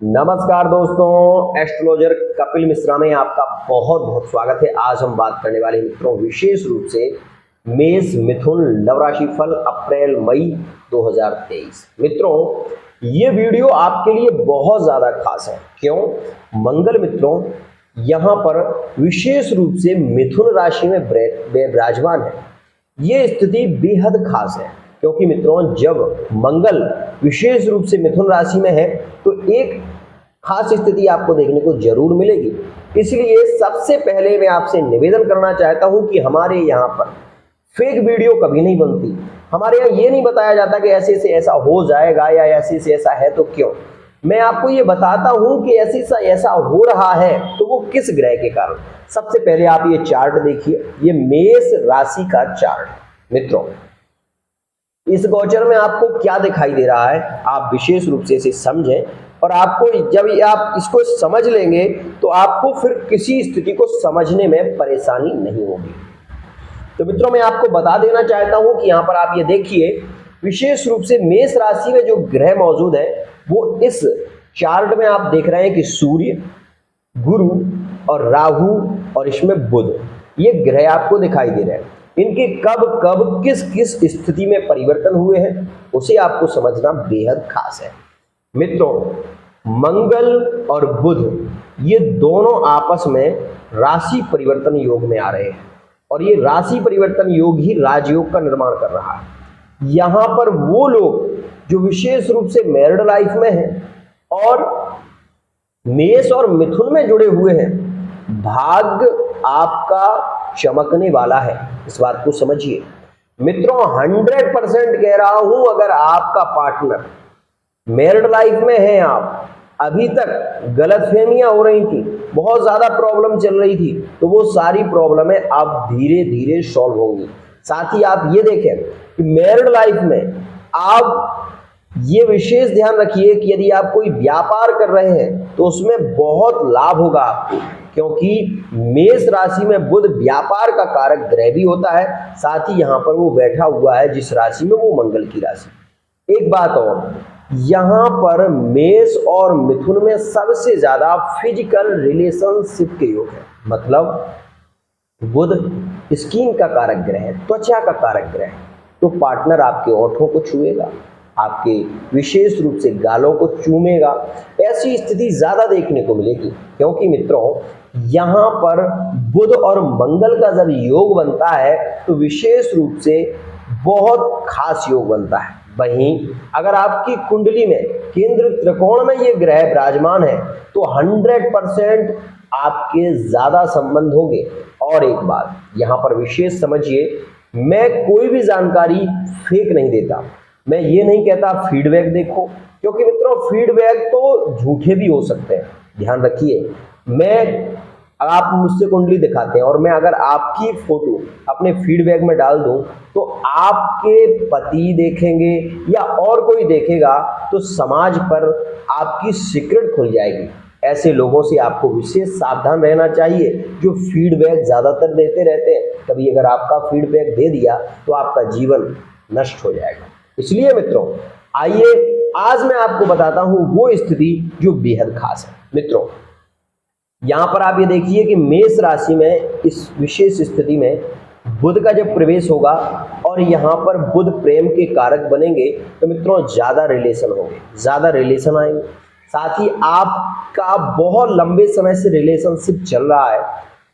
नमस्कार दोस्तों, एस्ट्रोलॉजर कपिल मिश्रा में आपका बहुत बहुत स्वागत है। आज हम बात करने वाले मित्रों विशेष रूप से मेष मिथुन लव राशि फल अप्रैल मई 2023। मित्रों ये वीडियो आपके लिए बहुत ज़्यादा खास है। क्यों? मंगल मित्रों यहाँ पर विशेष रूप से मिथुन राशि में विराजमान है। ये स्थिति बेहद खास है क्योंकि मित्रों जब मंगल विशेष रूप से मिथुन राशि में है तो एक खास स्थिति आपको देखने को जरूर मिलेगी। इसलिए सबसे पहले मैं आपसे निवेदन करना चाहता हूं कि हमारे यहाँ पर फेक वीडियो कभी नहीं बनती। हमारे यहाँ ये नहीं बताया जाता कि ऐसे से ऐसा हो जाएगा या ऐसे से ऐसा है तो क्यों। मैं आपको ये बताता हूं कि ऐसे से ऐसा हो रहा है तो वो किस ग्रह के कारण। सबसे पहले आप ये चार्ट देखिए, ये मेष राशि का चार्ट। मित्रों इस गोचर में आपको क्या दिखाई दे रहा है आप विशेष रूप से इसे समझें, और आपको जब आप इसको समझ लेंगे तो आपको फिर किसी स्थिति को समझने में परेशानी नहीं होगी। तो मित्रों मैं आपको बता देना चाहता हूं कि यहाँ पर आप ये देखिए विशेष रूप से मेष राशि में जो ग्रह मौजूद है वो इस चार्ट में आप देख रहे हैं कि सूर्य, गुरु और राहु और इसमें बुध, ये ग्रह आपको दिखाई दे रहे हैं। इनके कब कब किस किस स्थिति में परिवर्तन हुए हैं उसे आपको समझना बेहद खास है। मित्रों मंगल और बुध ये दोनों आपस में राशि परिवर्तन योग में आ रहे हैं और ये राशि परिवर्तन योग ही राजयोग का निर्माण कर रहा है। यहाँ पर वो लोग जो विशेष रूप से मैरिड लाइफ में हैं और मेष और मिथुन में जुड़े हुए हैं, भाग्य आपका चमकने वाला है। इस बात को समझिए मित्रों, 100% कह रहा हूं, अगर आपका पार्टनर मैरिड लाइफ में है, आप अभी तक गलतफहमियां हो रही थी, बहुत ज्यादा प्रॉब्लम चल रही थी, तो वो सारी प्रॉब्लमें अब धीरे धीरे सॉल्व होंगी। साथ ही आप ये देखें कि मैरिड लाइफ में आप ये विशेष ध्यान रखिए कि यदि आप कोई व्यापार कर रहे हैं तो उसमें बहुत लाभ होगा आपको, क्योंकि मेष राशि में बुध व्यापार का कारक ग्रह भी होता है। साथ ही यहाँ पर वो बैठा हुआ है जिस राशि में, वो मंगल की राशि। एक बात और, यहाँ पर मेष और मिथुन में सबसे ज्यादा फिजिकल रिलेशनशिप के योग है। मतलब बुध स्किन का कारक ग्रह है, त्वचा का कारक ग्रह है, तो पार्टनर आपके ओठों को छुएगा, आपके विशेष रूप से गालों को चूमेगा। ऐसी स्थिति ज्यादा देखने को मिलेगी क्योंकि मित्रों यहाँ पर बुध और मंगल का जब योग बनता है तो विशेष रूप से बहुत खास योग बनता है। वहीं अगर आपकी कुंडली में केंद्र त्रिकोण में ये ग्रह विराजमान है तो 100% आपके ज्यादा संबंध होंगे। और एक बात यहाँ पर विशेष समझिए, मैं कोई भी जानकारी फेक नहीं देता। मैं ये नहीं कहता फीडबैक देखो, क्योंकि मित्रों फीडबैक तो झूठे भी हो सकते हैं। ध्यान रखिए, आप मुझसे कुंडली दिखाते हैं और मैं अगर आपकी फोटो अपने फीडबैक में डाल दूं तो आपके पति देखेंगे या और कोई देखेगा तो समाज पर आपकी सीक्रेट खुल जाएगी। ऐसे लोगों से आपको विशेष सावधान रहना चाहिए जो फीडबैक ज्यादातर देते रहते हैं। कभी अगर आपका फीडबैक दे दिया तो आपका जीवन नष्ट हो जाएगा। इसलिए मित्रों आइए आज मैं आपको बताता हूं वो स्थिति जो बेहद खास है। मित्रों यहां पर आप ये देखिए कि मेष राशि में इस विशेष स्थिति में बुध का जब प्रवेश होगा और यहाँ पर बुध प्रेम के कारक बनेंगे तो मित्रों ज्यादा रिलेशन होंगे, ज्यादा रिलेशन आएंगे। साथ ही आपका बहुत लंबे समय से रिलेशनशिप चल रहा है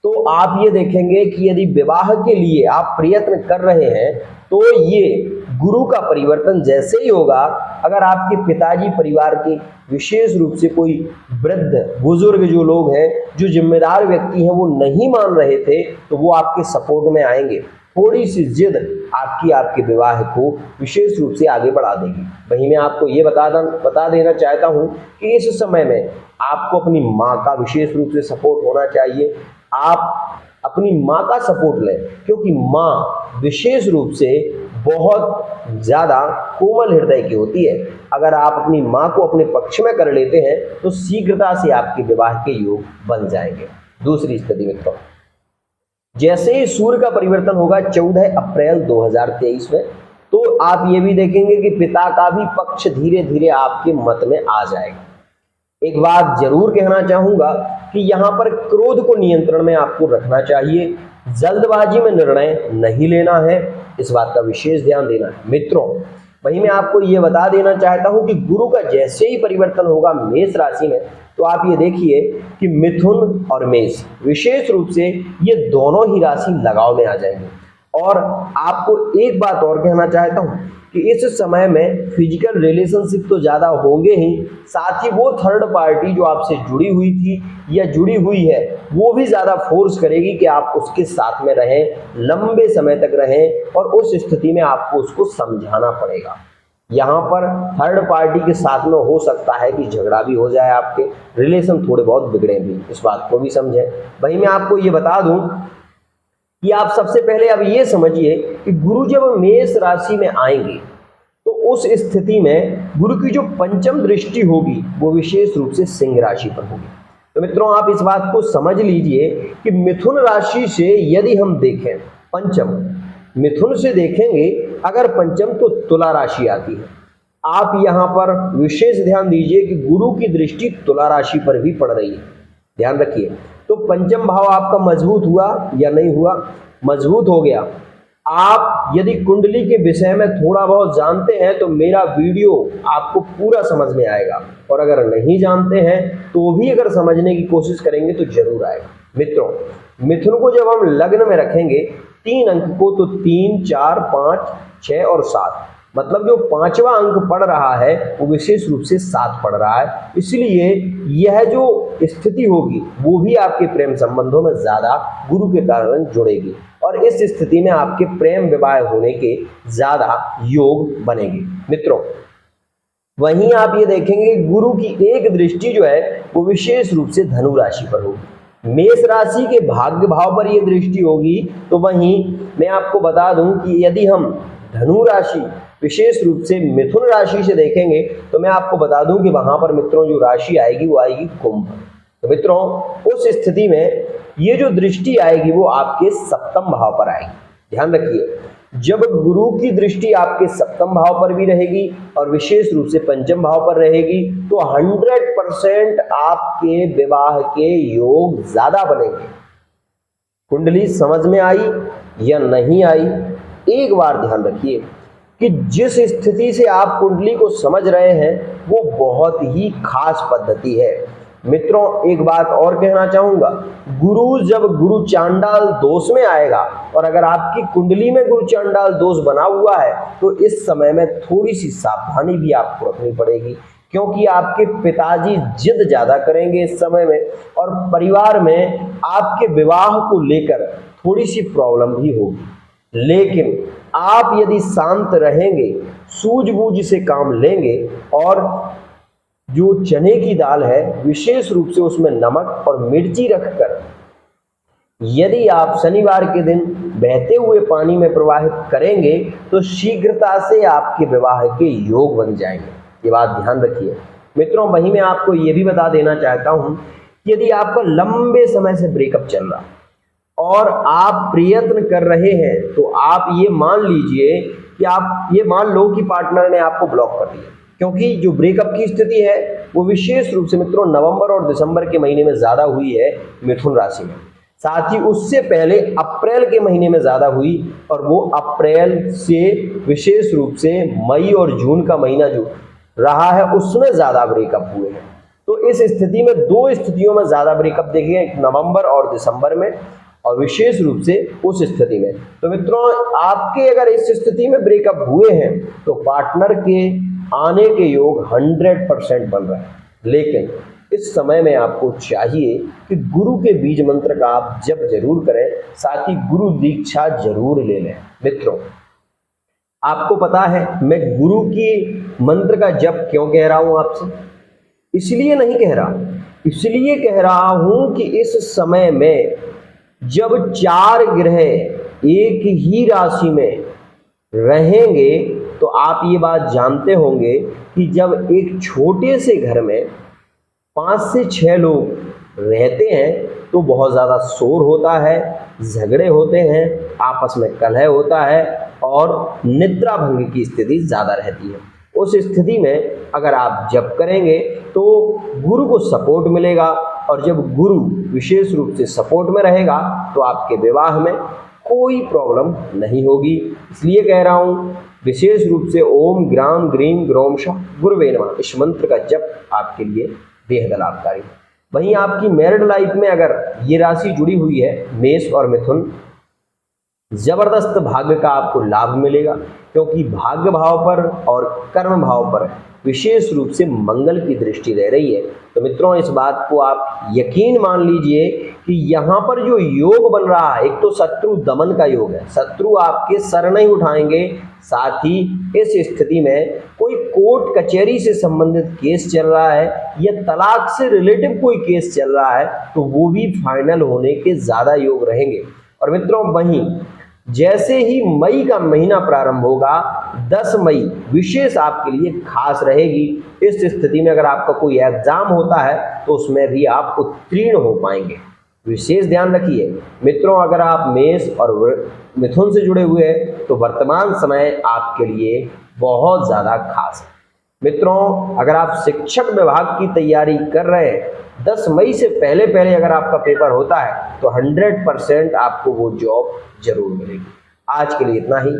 तो आप ये देखेंगे कि यदि विवाह के लिए आप प्रयत्न कर रहे हैं तो ये गुरु का परिवर्तन जैसे ही होगा, अगर आपके पिताजी परिवार के विशेष रूप से कोई वृद्ध बुजुर्ग जो लोग हैं, जो जिम्मेदार व्यक्ति हैं, वो नहीं मान रहे थे तो वो आपके सपोर्ट में आएंगे। थोड़ी सी जिद आपके विवाह को विशेष रूप से आगे बढ़ा देगी। वहीं मैं आपको ये बता देना चाहता हूँ कि इस समय में आपको अपनी माँ का विशेष रूप से सपोर्ट होना चाहिए। आप अपनी माँ का सपोर्ट लें क्योंकि माँ विशेष रूप से बहुत ज्यादा कोमल हृदय की होती है। अगर आप अपनी माँ को अपने पक्ष में कर लेते हैं तो शीघ्रता से आपके विवाह के योग बन जाएंगे। दूसरी स्थिति मित्रों, जैसे ही सूर्य का परिवर्तन होगा 14 अप्रैल 2023 में, तो आप ये भी देखेंगे कि पिता का भी पक्ष धीरे धीरे आपके मत में आ जाएगा। एक बात जरूर कहना चाहूंगा कि यहाँ पर क्रोध को नियंत्रण में आपको रखना चाहिए, जल्दबाजी में निर्णय नहीं लेना है, इस बात का विशेष ध्यान देना है। मित्रों, वहीं मैं आपको ये बता देना चाहता हूं कि गुरु का जैसे ही परिवर्तन होगा मेष राशि में, तो आप ये देखिए कि मिथुन और मेष विशेष रूप से ये दोनों ही राशि लगाव में आ जाएंगे। और आपको एक बात और कहना चाहता हूं कि इस समय में फिजिकल रिलेशनशिप तो ज़्यादा होंगे ही, साथ ही वो थर्ड पार्टी जो आपसे जुड़ी हुई थी या जुड़ी हुई है वो भी ज़्यादा फोर्स करेगी कि आप उसके साथ में रहें, लंबे समय तक रहें, और उस स्थिति में आपको उसको समझाना पड़ेगा। यहाँ पर थर्ड पार्टी के साथ में हो सकता है कि झगड़ा भी हो जाए, आपके रिलेशन थोड़े बहुत बिगड़े भी, इस बात को भी समझें। वहीं मैं आपको ये बता दूं कि आप सबसे पहले अब ये समझिए कि गुरु जब मेष राशि में आएंगे तो उस स्थिति में गुरु की जो पंचम दृष्टि होगी वो विशेष रूप से सिंह राशि पर होगी। तो मित्रों, आप इस बात को समझ लीजिए कि मिथुन राशि से यदि हम देखें पंचम, मिथुन से देखेंगे अगर पंचम तो तुला राशि आती है। आप यहाँ पर विशेष ध्यान दीजिए कि गुरु की दृष्टि तुला राशि पर भी पड़ रही है, ध्यान रखिए। तो पंचम भाव आपका मजबूत हुआ या नहीं हुआ? मजबूत हो गया। आप यदि कुंडली के विषय में थोड़ा बहुत जानते हैं तो मेरा वीडियो आपको पूरा समझ में आएगा, और अगर नहीं जानते हैं तो भी अगर समझने की कोशिश करेंगे तो जरूर आएगा। मित्रों, मिथुन को जब हम लग्न में रखेंगे 3 अंक को, तो 3, 4, 5, 6 और 7, मतलब जो 5वां अंक पढ़ रहा है वो विशेष रूप से 7 पढ़ रहा है। इसलिए यह जो स्थिति होगी वो भी आपके प्रेम संबंधों में ज्यादा गुरु के कारण जुड़ेगी, और इस स्थिति में आपके प्रेम विवाह होने के ज्यादा योग बनेंगे। मित्रों, वहीं आप ये देखेंगे गुरु की एक दृष्टि जो है वो विशेष रूप से धनु राशि पर होगी। मेष राशि के भाग्य भाव पर यह दृष्टि होगी। तो वहीं मैं आपको बता दूं कि यदि हम धनु राशि विशेष रूप से मिथुन राशि से देखेंगे तो मैं आपको बता दूं कि वहां पर मित्रों जो राशि आएगी वो आएगी कुंभ। तो मित्रों, उस स्थिति में ये जो दृष्टि आएगी वो आपके सप्तम भाव पर आएगी। ध्यान रखिए, जब गुरु की दृष्टि आपके सप्तम भाव पर भी रहेगी और विशेष रूप से पंचम भाव पर रहेगी तो 100% आपके विवाह के योग ज्यादा बनेंगे। कुंडली समझ में आई या नहीं आई? एक बार ध्यान रखिए कि जिस स्थिति से आप कुंडली को समझ रहे हैं वो बहुत ही खास पद्धति है। मित्रों, एक बात और कहना चाहूंगा, गुरु जब गुरु चांडाल दोष में आएगा, और अगर आपकी कुंडली में गुरु चांडाल दोष बना हुआ है तो इस समय में थोड़ी सी सावधानी भी आपको रखनी पड़ेगी, क्योंकि आपके पिताजी जिद ज्यादा करेंगे इस समय में, और परिवार में आपके विवाह को लेकर थोड़ी सी प्रॉब्लम भी होगी। लेकिन आप यदि शांत रहेंगे, सूझबूझ से काम लेंगे, और जो चने की दाल है विशेष रूप से उसमें नमक और मिर्ची रखकर यदि आप शनिवार के दिन बहते हुए पानी में प्रवाहित करेंगे तो शीघ्रता से आपके विवाह के योग बन जाएंगे। ये बात ध्यान रखिए। मित्रों, वहीं मैं आपको ये भी बता देना चाहता हूं कि यदि आपका लंबे समय से ब्रेकअप चल रहा और आप प्रयत्न कर रहे हैं तो आप ये मान लीजिए कि आप ये मान लो कि पार्टनर ने आपको ब्लॉक कर दिया, क्योंकि जो ब्रेकअप की स्थिति है वो विशेष रूप से मित्रों नवंबर और दिसंबर के महीने में ज्यादा हुई है मिथुन राशि में, साथ ही उससे पहले अप्रैल के महीने में ज्यादा हुई, और वो अप्रैल से विशेष रूप से मई और जून का महीना जो रहा है उसमें ज्यादा ब्रेकअप हुए हैं। तो इस स्थिति में 2 स्थितियों में ज्यादा ब्रेकअप देखे, एक नवंबर और दिसंबर में, और विशेष रूप से उस स्थिति में। तो मित्रों, आपके अगर इस स्थिति में ब्रेकअप हुए हैं तो पार्टनर के आने के योग 100% बन रहे हैं। लेकिन इस समय में आपको चाहिए कि गुरु के बीज मंत्र का आप जप जरूर करें, साथ ही गुरु दीक्षा जरूर ले लें। मित्रों, आपको पता है मैं गुरु की मंत्र का जप क्यों कह रहा हूं आपसे? इसलिए नहीं कह रहा, इसलिए कह रहा हूं कि इस समय में जब 4 ग्रह एक ही राशि में रहेंगे तो आप ये बात जानते होंगे कि जब एक छोटे से घर में 5 से 6 लोग रहते हैं तो बहुत ज़्यादा शोर होता है, झगड़े होते हैं, आपस में कलह होता है और निद्रा भंग की स्थिति ज़्यादा रहती है। उस स्थिति में अगर आप जप करेंगे तो गुरु को सपोर्ट मिलेगा, और जब गुरु विशेष रूप से सपोर्ट में रहेगा तो आपके विवाह में कोई प्रॉब्लम नहीं होगी। इसलिए कह रहा हूँ, विशेष रूप से ओम ग्राम ग्रीम ग्रोमशः गुरुवे नमः इस मंत्र का जप आपके लिए बेहद लाभकारी है। वहीं आपकी मैरिड लाइफ में अगर ये राशि जुड़ी हुई है मेष और मिथुन, जबरदस्त भाग्य का आपको लाभ मिलेगा, क्योंकि भाग्य भाव पर और कर्म भाव पर विशेष रूप से मंगल की दृष्टि रह रही है। तो मित्रों, इस बात को आप यकीन मान लीजिए कि यहाँ पर जो योग बन रहा है, एक तो शत्रु दमन का योग है, शत्रु आपके सर नहीं उठाएंगे, साथ ही इस स्थिति में कोई कोर्ट कचहरी से संबंधित केस चल रहा है या तलाक से रिलेटिव कोई केस चल रहा है तो वो भी फाइनल होने के ज़्यादा योग रहेंगे। और मित्रों, वहीं जैसे ही मई का महीना प्रारंभ होगा, 10 मई विशेष आपके लिए खास रहेगी। इस स्थिति में अगर आपका कोई एग्जाम होता है तो उसमें भी आप उत्तीर्ण हो पाएंगे। विशेष ध्यान रखिए मित्रों, अगर आप मेष और मिथुन से जुड़े हुए हैं तो वर्तमान समय आपके लिए बहुत ज़्यादा खास है। मित्रों, अगर आप शिक्षक विभाग की तैयारी कर रहे हैं, 10 मई से पहले पहले अगर आपका पेपर होता है तो 100% आपको वो जॉब जरूर मिलेगी। आज के लिए इतना ही।